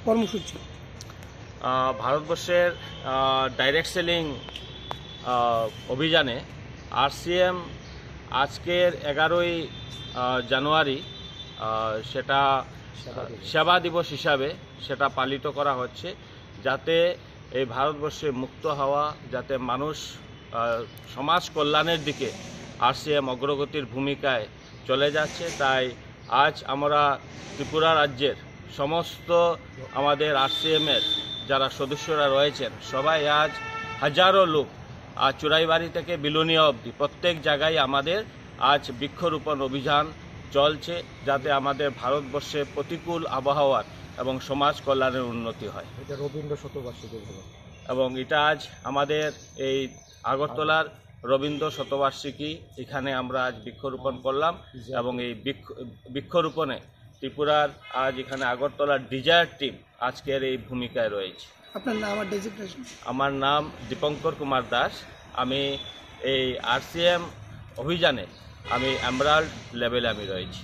কর্মসূচি? ভারতবর্ষের direct selling অভিযানে আরসিএম আজকের 11ই জানুয়ারি সেটা সেবা দিবস হিসাবে সেটা পালিত করা হচ্ছে, যাতে এই ভারতবর্ষে মুক্ত হওয়া, যাতে মানুষ সমাজ কল্যাণের দিকে আরসিএম অগ্রগতির ভূমিকায় চলে যাচ্ছে। তাই আজ আমরা ত্রিপুরা রাজ্যের সমস্ত আমাদের আরসিএমের যারা সদস্যরা রয়েছেন সবাই আজ হাজারো লোক আজ চুরাইবাড়ি থেকে বিলোনিয়া অবধি প্রত্যেক জায়গায় আমাদের আজ বৃক্ষরোপণ অভিযান চলছে, যাতে আমাদের ভারতবর্ষে প্রতিকূল আবহাওয়ার এবং সমাজ কল্যাণের উন্নতি হয়। এটা রবীন্দ্র শতবার্ষিকী এবং এটা আজ আমাদের এই আগরতলার রবীন্দ্র শতবার্ষিকী, এখানে আমরা আজ বৃক্ষরোপণ করলাম এবং এই বৃক্ষরোপণে ত্রিপুরার আজ এখানে আগরতলার ডিজায়ার টিম আজকের এই ভূমিকায় রয়েছে। আপনার নাম আর ডেজিগনেশন? আমার নাম দীপঙ্কর কুমার দাস। আমি এই আরসিএম অভিযানে আমি এমারাল্ড লেভেলে আমি রয়েছি।